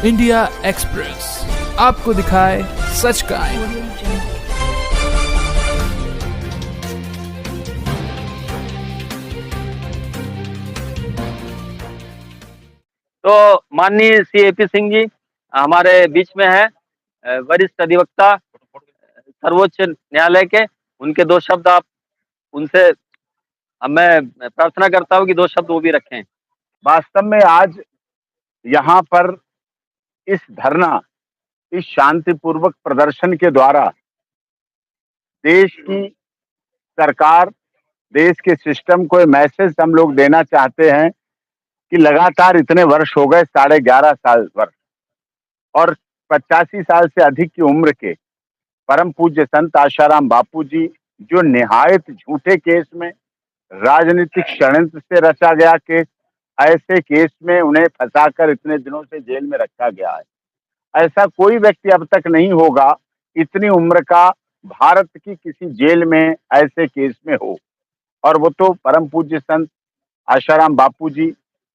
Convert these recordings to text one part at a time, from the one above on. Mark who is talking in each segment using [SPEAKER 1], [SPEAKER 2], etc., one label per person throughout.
[SPEAKER 1] India express आपको दिखाए सच का आईना।
[SPEAKER 2] तो माननीय श्री एपी सिंह जी हमारे बीच में है, वरिष्ठ अधिवक्ता सर्वोच्च न्यायालय के। उनके दो शब्द आप उनसे मैं प्रार्थना करता हूँ कि दो शब्द वो भी रखें।
[SPEAKER 3] वास्तव में आज यहाँ पर इस धरना, इस शांतिपूर्वक प्रदर्शन के द्वारा देश की सरकार, देश के सिस्टम को मैसेज हम लोग देना चाहते हैं कि लगातार इतने वर्ष हो गए, 11.5 साल वर्ष, और 85 साल से अधिक की उम्र के परम पूज्य संत आशाराम बापू जी, जो निहायत झूठे केस में, राजनीतिक षड्यंत्र से रचा गया केस, ऐसे केस में उन्हें फंसाकर इतने दिनों से जेल में रखा गया है। ऐसा कोई व्यक्ति अब तक नहीं होगा इतनी उम्र का भारत की किसी जेल में ऐसे केस में हो। और वो तो परम पूज्य संत आशाराम बापू जी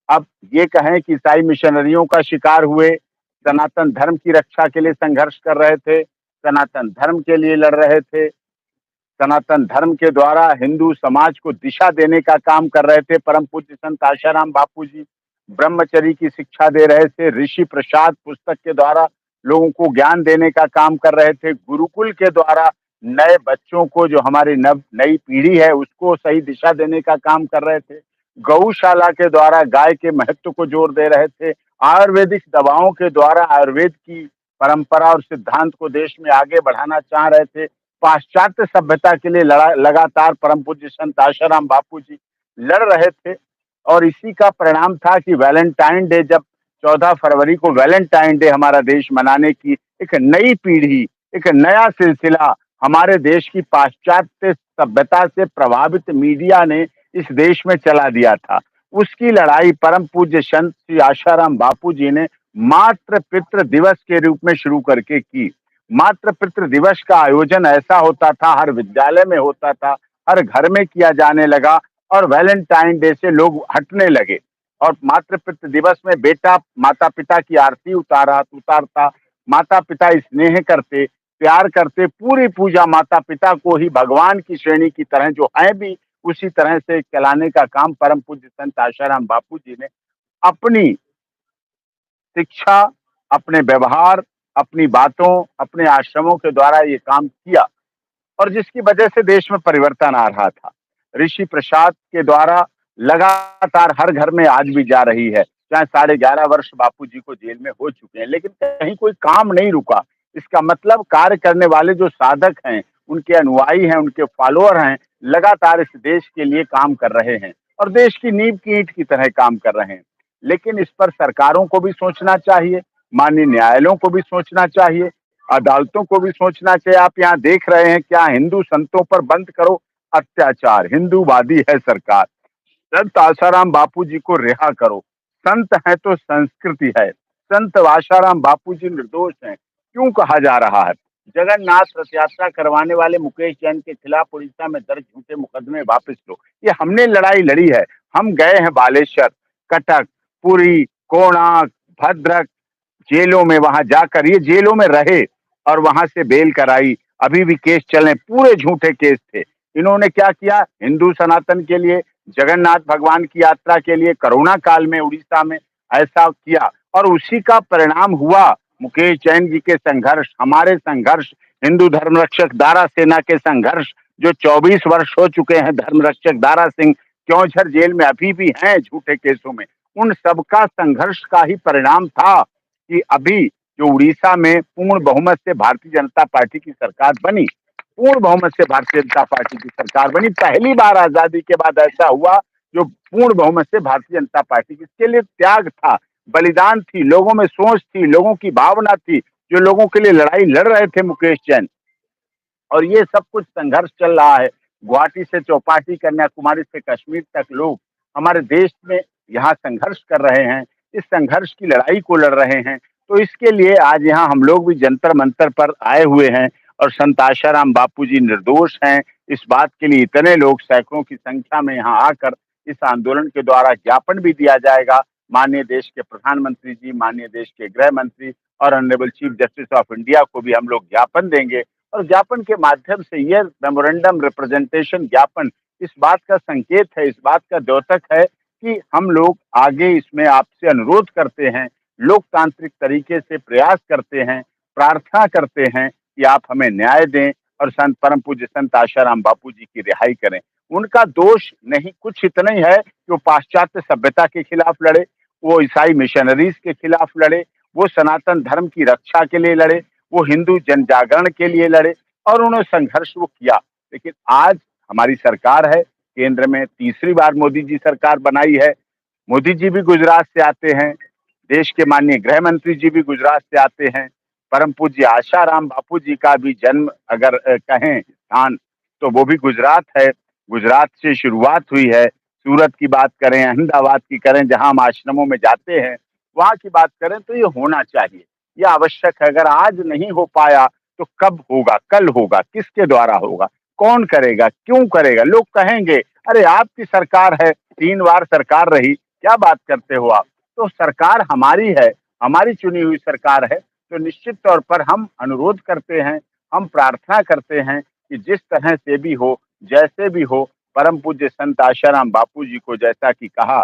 [SPEAKER 3] अब ये कहें कि ईसाई मिशनरियों का शिकार हुए, सनातन धर्म की रक्षा के लिए संघर्ष कर रहे थे, सनातन धर्म के लिए लड़ रहे थे, सनातन धर्म के द्वारा हिंदू समाज को दिशा देने का काम कर रहे थे। परम पूज्य संत आशाराम बापू जी ब्रह्मचर्य की शिक्षा दे रहे थे, ऋषि प्रसाद पुस्तक के द्वारा लोगों को ज्ञान देने का काम कर रहे थे, गुरुकुल के द्वारा नए बच्चों को, जो हमारी नई पीढ़ी है, उसको सही दिशा देने का काम कर रहे थे, गौशाला के द्वारा गाय के महत्व को जोर दे रहे थे, आयुर्वेदिक दवाओं के द्वारा आयुर्वेद की परंपरा और सिद्धांत को देश में आगे बढ़ाना चाह रहे थे, पाश्चात्य सभ्यता के लिए लगातार परम पूज्य संत आशाराम बापू जी लड़ रहे थे। और इसी का परिणाम था कि वैलेंटाइन डे, जब 14 फरवरी को वैलेंटाइन डे हमारा देश मनाने की एक नई पीढ़ी, एक नया सिलसिला हमारे देश की पाश्चात्य सभ्यता से प्रभावित मीडिया ने इस देश में चला दिया था, उसकी लड़ाई परम पूज्य संत श्री आशाराम बापू जी ने मातृ पितृ दिवस के रूप में शुरू करके की। मातृ पितृ दिवस का आयोजन ऐसा होता था, हर विद्यालय में होता था, हर घर में किया जाने लगा, और वैलेंटाइन डे से लोग हटने लगे। और मातृ पितृ दिवस में बेटा माता पिता की आरती उतारता, माता पिता स्नेह करते, प्यार करते, पूरी पूजा माता पिता को ही भगवान की श्रेणी की तरह, जो है भी उसी तरह से चलाने का काम परम पूज्य संत आशाराम बापू जी ने अपनी शिक्षा, अपने व्यवहार, अपनी बातों, अपने आश्रमों के द्वारा ये काम किया, और जिसकी वजह से देश में परिवर्तन आ रहा था। ऋषि प्रसाद के द्वारा लगातार हर घर में आज भी जा रही है, चाहे 11.5 वर्ष बापू जी को जेल में हो चुके हैं, लेकिन कहीं कोई काम नहीं रुका। इसका मतलब कार्य करने वाले जो साधक हैं, उनके अनुयायी हैं, उनके फॉलोअर हैं, लगातार इस देश के लिए काम कर रहे हैं और देश की नींव की ईंट की तरह काम कर रहे हैं। लेकिन इस पर सरकारों को भी सोचना चाहिए, माननीय न्यायालयों को भी सोचना चाहिए, अदालतों को भी सोचना चाहिए। आप यहाँ देख रहे हैं, क्या हिंदू संतों पर बंद करो अत्याचार, हिंदूवादी है सरकार, संत आशाराम बापू जी को रिहा करो। संत है तो संस्कृति है, संत आशाराम बापू जी निर्दोष हैं क्यों कहा जा रहा है? जगन्नाथ रथ यात्रा करवाने वाले मुकेश जैन के खिलाफ उड़ीसा में दर्ज झूठे मुकदमे वापस लो। ये हमने लड़ाई लड़ी है। हम गए हैं बालेश्वर, कटक, पुरी, कोणार्क, भद्रक जेलों में, वहां जाकर ये जेलों में रहे और वहां से बेल कराई। अभी भी केस चले, पूरे झूठे केस थे। इन्होंने क्या किया? हिंदू सनातन के लिए, जगन्नाथ भगवान की यात्रा के लिए कोरोना काल में उड़ीसा में ऐसा किया, और उसी का परिणाम हुआ मुकेश जैन जी के संघर्ष, हमारे संघर्ष, हिंदू धर्म रक्षक दारा सेना के संघर्ष, जो 24 वर्ष हो चुके हैं। धर्म रक्षक दारा सिंह क्योंझर जेल में अभी भी हैं झूठे केसों में। उन सबका संघर्ष का ही परिणाम था कि अभी जो उड़ीसा में पूर्ण बहुमत से भारतीय जनता पार्टी की सरकार बनी, पूर्ण बहुमत से भारतीय जनता पार्टी की सरकार बनी। पहली बार आजादी के बाद ऐसा हुआ जो पूर्ण बहुमत से भारतीय जनता पार्टी की, इसके लिए त्याग था, बलिदान थी, लोगों में सोच थी, लोगों की भावना थी, जो लोगों के लिए लड़ाई लड़ रहे थे मुकेश जैन। और ये सब कुछ संघर्ष चल रहा है। गुवाहाटी से चौपाटी, कन्याकुमारी से कश्मीर तक लोग हमारे देश में यहाँ संघर्ष कर रहे हैं, इस संघर्ष की लड़ाई को लड़ रहे हैं। तो इसके लिए आज यहाँ हम लोग भी जंतर मंतर पर आए हुए हैं, और संत आशाराम बापू जी निर्दोष हैं, इस बात के लिए इतने लोग सैकड़ों की संख्या में यहाँ आकर इस आंदोलन के द्वारा ज्ञापन भी दिया जाएगा। माननीय देश के प्रधानमंत्री जी, माननीय देश के गृह मंत्री और honourable chief justice of India को भी हम लोग ज्ञापन देंगे। और ज्ञापन के माध्यम से ये मेमोरेंडम रिप्रेजेंटेशन ज्ञापन इस बात का संकेत है, इस बात का द्योतक है कि हम लोग आगे इसमें आपसे अनुरोध करते हैं, लोकतांत्रिक तरीके से प्रयास करते हैं, प्रार्थना करते हैं कि आप हमें न्याय दें और संत परम पूज्य संत आशाराम बापू जी की रिहाई करें। उनका दोष नहीं, कुछ इतना ही है कि वो पाश्चात्य सभ्यता के खिलाफ लड़े, वो ईसाई मिशनरीज के खिलाफ लड़े, वो सनातन धर्म की रक्षा के लिए लड़े, वो हिंदू जन जागरण के लिए लड़े और उन्होंने संघर्ष वो किया। लेकिन आज हमारी सरकार है, केंद्र में तीसरी बार मोदी जी सरकार बनाई है। मोदी जी भी गुजरात से आते हैं, देश के माननीय गृह मंत्री जी भी गुजरात से आते हैं। परम पूज्य आशाराम बापू जी का भी जन्म अगर कहें स्थान तो वो भी गुजरात है। गुजरात से शुरुआत हुई है। सूरत की बात करें, अहमदाबाद की करें, जहां हम आश्रमों में जाते हैं, वहां की बात करें तो ये होना चाहिए, ये आवश्यक है। अगर आज नहीं हो पाया तो कब होगा, कल होगा, किसके द्वारा होगा, कौन करेगा, क्यों करेगा? लोग कहेंगे अरे आपकी सरकार है, 3 बार सरकार रही, क्या बात करते हो आप? तो सरकार हमारी है, हमारी चुनी हुई सरकार है, तो निश्चित तौर पर हम अनुरोध करते हैं, हम प्रार्थना करते हैं कि जिस तरह से भी हो, जैसे भी हो, परम पूज्य संत आशाराम बापू जी को जैसा कि कहा,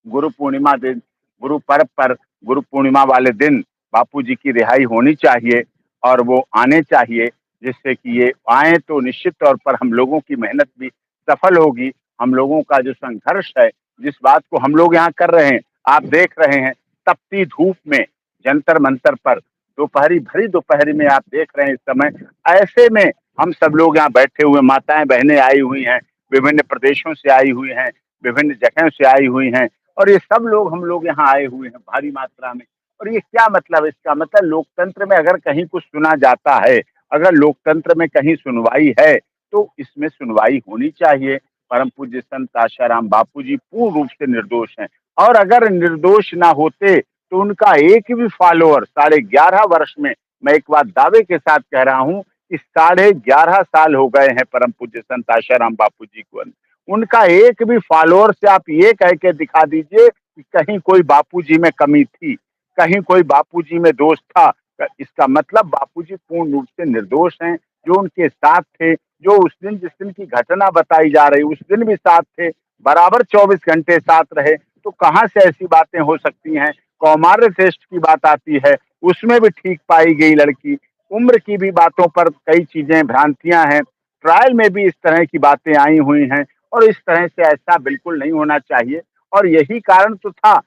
[SPEAKER 3] गुरु पूर्णिमा दिन, गुरु पर्व पर, गुरु पूर्णिमा वाले दिन बापू जी की रिहाई होनी चाहिए और वो आने चाहिए, जिससे कि ये आए तो निश्चित तौर पर हम लोगों की मेहनत भी सफल होगी। हम लोगों का जो संघर्ष है, जिस बात को हम लोग यहाँ कर रहे हैं, आप देख रहे हैं तपती धूप में जंतर मंतर पर, दोपहरी भरी दोपहरी में आप देख रहे हैं इस समय, ऐसे में हम सब लोग यहाँ बैठे हुए, माताएं बहनें आई हुई हैं, विभिन्न प्रदेशों से आई हुई हैं, विभिन्न जगहों से आई हुई हैं और ये सब लोग हम लोग यहाँ आए हुए हैं भारी मात्रा में। और ये क्या मतलब, इसका मतलब लोकतंत्र में अगर कहीं कुछ सुना जाता है, अगर लोकतंत्र में कहीं सुनवाई है तो इसमें सुनवाई होनी चाहिए। परम पूज्य संत आशाराम बापू जी पूर्ण रूप से निर्दोष हैं और अगर निर्दोष ना होते तो उनका एक भी फॉलोअर 11.5 वर्ष में, मैं एक बात दावे के साथ कह रहा हूं कि 11.5 साल हो गए हैं परम पूज्य संत आशाराम बापू जी को, उनका एक भी फॉलोअर से आप ये कह के दिखा दीजिए कि कहीं कोई बापूजी में कमी थी, कहीं कोई बापूजी में दोष था। इसका मतलब बापूजी पूर्ण रूप से निर्दोष हैं। जो उनके साथ थे, जो उस दिन जिस दिन की घटना बताई जा रही उस दिन भी साथ थे, बराबर 24 घंटे साथ रहे, तो कहां से ऐसी बातें हो सकती हैं? कौमार्य टेस्ट की बात आती है, उसमें भी ठीक पाई गई लड़की। उम्र की भी बातों पर कई चीजें भ्रांतियां हैं, ट्रायल में भी इस तरह की बातें आई हुई हैं और इस तरह से ऐसा बिल्कुल नहीं होना चाहिए। और यही कारण तो था,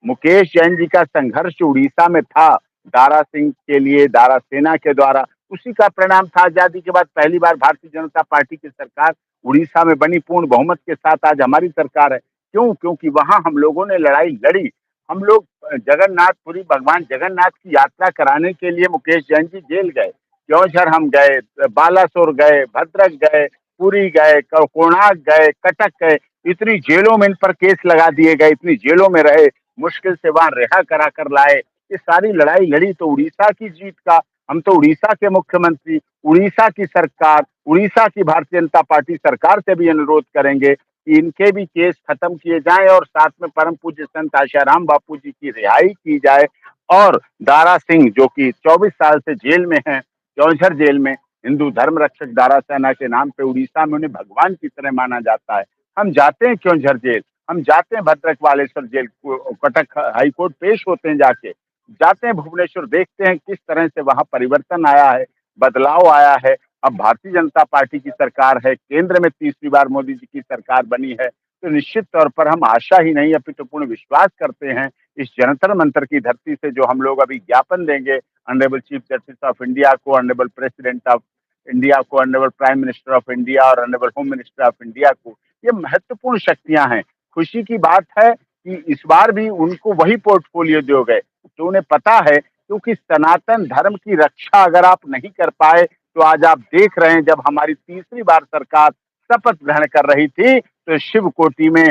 [SPEAKER 3] मुकेश जैन जी का संघर्ष उड़ीसा में था दारा सिंह के लिए, दारा सेना के द्वारा, उसी का परिणाम था। आजादी के बाद पहली बार भारतीय जनता पार्टी की सरकार उड़ीसा में बनी, पूर्ण बहुमत के साथ आज हमारी सरकार है। क्यों? क्योंकि वहां हम लोगों ने लड़ाई लड़ी। हम लोग जगन्नाथपुरी भगवान जगन्नाथ की यात्रा कराने के लिए मुकेश जैन जी जेल गए, क्योंझर हम गए, बालासोर गए, भद्रक गए, पुरी गए, कोणार्क गए, कटक गए, इतनी जेलों में इन पर केस लगा दिए गए, इतनी जेलों में रहे, मुश्किल से वहां रिहा करा कर लाए। ये सारी लड़ाई लड़ी तो उड़ीसा की जीत का। हम तो उड़ीसा के मुख्यमंत्री, उड़ीसा की सरकार, उड़ीसा की भारतीय जनता पार्टी सरकार से भी अनुरोध करेंगे कि इनके भी केस खत्म किए जाएं और साथ में परम पूज्य संत आशाराम बापू जी की रिहाई की जाए। और दारा सिंह जो कि 24 साल से जेल में हैं, क्योंझर जेल में, हिंदू धर्म रक्षक दारा सेना के नाम पे उड़ीसा में उन्हें भगवान की तरह माना जाता है। हम जाते हैं क्योंझर जेल, हम जाते हैं भद्रक वालेश्वर जेल, कटक हाईकोर्ट पेश होते हैं, जाके जाते हैं भुवनेश्वर, देखते हैं किस तरह से वहां परिवर्तन आया है, बदलाव आया है। अब भारतीय जनता पार्टी की सरकार है, केंद्र में तीसरी बार मोदी जी की सरकार बनी है, तो निश्चित तौर पर हम आशा ही नहीं अपितु पूर्ण विश्वास करते हैं इस जंतर मंतर की धरती से जो हम लोग अभी ज्ञापन देंगे honourable chief justice of India को, ऑनरेबल प्रेसिडेंट ऑफ इंडिया को, honourable prime minister of India और honourable home minister of India को। ये महत्वपूर्ण शक्तियां हैं। खुशी की बात है कि इस बार भी उनको वही पोर्टफोलियो दिए गए, तो उन्हें पता है, क्योंकि सनातन धर्म की रक्षा अगर आप नहीं कर पाए तो आज आप देख रहे हैं जब हमारी तीसरी बार सरकार शपथ ग्रहण कर रही थी तो शिव कोटि में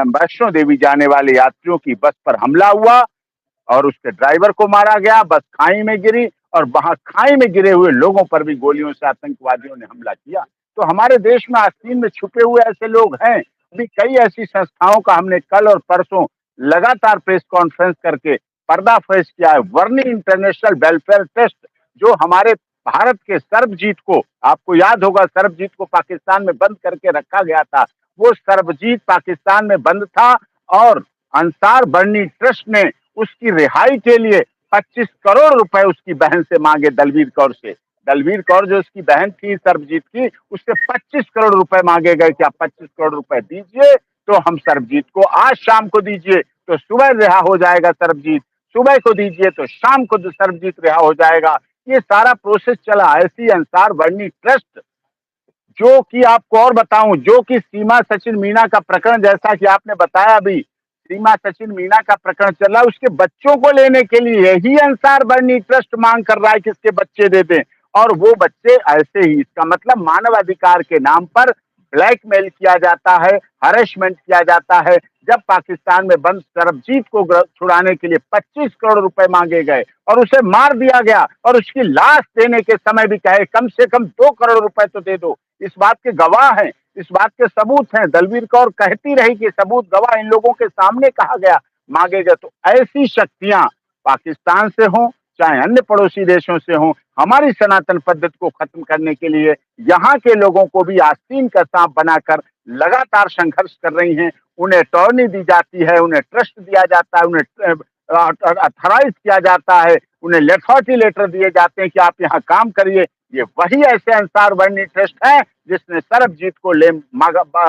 [SPEAKER 3] वैष्णो देवी जाने वाले यात्रियों की बस पर हमला हुआ और उसके ड्राइवर को मारा गया, बस खाई में गिरी और वहां खाई में गिरे हुए लोगों पर भी गोलियों से आतंकवादियों ने हमला किया। तो हमारे देश में आस्तीन में छुपे हुए ऐसे लोग हैं भी कई ऐसी संस्थाओं का हमने कल और परसों लगातार प्रेस कॉन्फ्रेंस करके पर्दाफाश किया है। वर्नी इंटरनेशनल वेलफेयर टेस्ट जो हमारे भारत के सर्वजीत को, आपको याद होगा सर्वजीत को पाकिस्तान में बंद करके रखा गया था, वो सर्वजीत पाकिस्तान में बंद था और अंसार बर्नी ट्रस्ट ने उसकी रिहाई के लिए 25 करोड़ रुपए उसकी बहन से मांगे, दलवीर कौर से। दलवीर कौर जो उसकी बहन थी सर्वजीत की, उससे 25 करोड़ रुपए मांगे गए कि आप 25 करोड़ रुपए दीजिए तो हम सर्वजीत को आज शाम को दीजिए तो सुबह रिहा हो जाएगा सर्वजीत, सुबह को दीजिए तो शाम को सर्वजीत रिहा हो जाएगा। ये सारा प्रोसेस चला। ऐसी अंसार बर्नी ट्रस्ट जो कि आपको और बताऊं, जो कि सीमा सचिन मीना का प्रकरण, जैसा कि आपने बताया अभी सीमा सचिन मीना का प्रकरण चल रहा है, उसके बच्चों को लेने के लिए ही अंसार बर्नी ट्रस्ट मांग कर रहा है कि इसके बच्चे दे दें, और वो बच्चे ऐसे ही, इसका मतलब मानवाधिकार के नाम पर ब्लैकमेल किया जाता है, हरेसमेंट किया जाता है। जब पाकिस्तान में बंद सर्वजीत को छुड़ाने के लिए 25 करोड़ रुपए मांगे गए और उसे मार दिया गया और उसकी लाश देने के समय भी कहे कम से कम 2 करोड़ रुपए तो दे दो, इस बात के गवाह हैं, इस बात के सबूत हैं। दलवीर कौर कहती रही कि सबूत गवाह इन लोगों के सामने कहा गया मांगे गए। तो ऐसी शक्तियां पाकिस्तान से हों चाहे अन्य पड़ोसी देशों से हों, हमारी सनातन पद्धति को खत्म करने के लिए यहाँ के लोगों को भी आस्तीन का सांप बनाकर लगातार संघर्ष कर रही हैं। उन्हें अटॉर्नी दी जाती है, उन्हें ट्रस्ट दिया जाता है, उन्हें अथराइज किया जाता है, उन्हें लेथॉरिटी लेटर दिए जाते हैं कि आप यहाँ काम करिए। ये वही ऐसे अंसार बर्नी ट्रस्ट है जिसने सरबजीत को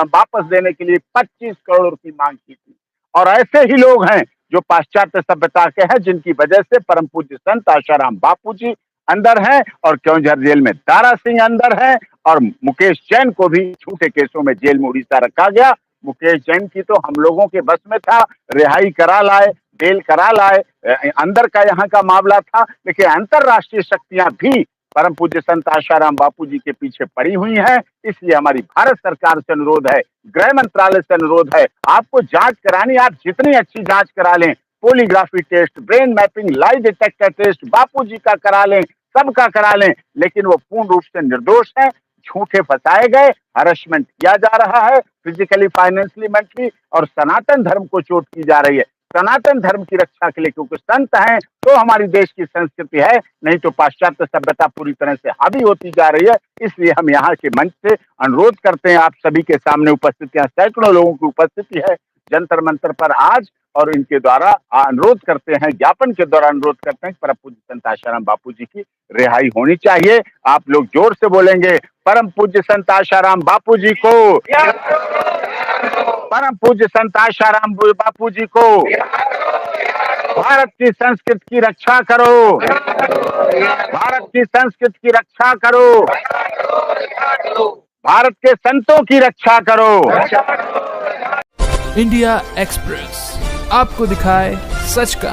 [SPEAKER 3] वापस देने के लिए 25 करोड़ की मांग की थी। और ऐसे ही लोग हैं जो पाश्चात्य सभ्यता के हैं, जिनकी वजह से परम पूज्य संत आशाराम बापू जी अंदर हैं और क्योंझर जेल में दारा सिंह अंदर है, और मुकेश जैन को भी झूठे केसों में जेल में उड़ीसा रखा गया। मुकेश जैन की तो हम लोगों के बस में था, रिहाई करा लाए, बेल करा लाए, अंदर का यहाँ का मामला था, लेकिन अंतरराष्ट्रीय शक्तियां भी परम पूज्य संत आशाराम बापू जी के पीछे पड़ी हुई हैं। इसलिए हमारी भारत सरकार से अनुरोध है, गृह मंत्रालय से अनुरोध है, आपको जांच करानी, आप जितनी अच्छी जांच करा लें, polygraphy test, brain mapping, lie detector test Bapu ji का करा लें, सबका करा लें, लेकिन वो पूर्ण रूप से निर्दोष है, झूठे फंसाए गए, हरेसमेंट किया जा रहा है, फिजिकली, फाइनेंशियली, मेंटली, और सनातन धर्म को चोट की जा रही है। सनातन धर्म की रक्षा के लिए क्योंकि संत हैं तो हमारी देश की संस्कृति है, नहीं तो पाश्चात्य सभ्यता पूरी तरह से हावी होती जा रही है। इसलिए हम यहाँ के मंच से अनुरोध करते हैं, आप सभी के सामने उपस्थितियां, सैकड़ों लोगों की उपस्थिति है जंतर मंतर पर आज, और इनके द्वारा अनुरोध करते हैं, ज्ञापन के द्वारा अनुरोध करते हैं परम पूज्य संत आशाराम बापू जी की रिहाई होनी चाहिए। आप लोग जोर से बोलेंगे, परम पूज्य संत आशाराम बापू जी को, परम पूज्य संत आशाराम बापू जी को, भारत की संस्कृति की रक्षा करो, भारत की संस्कृति की रक्षा करो, भारत के संतों की रक्षा करो।
[SPEAKER 1] इंडिया एक्सप्रेस आपको दिखाए सच का।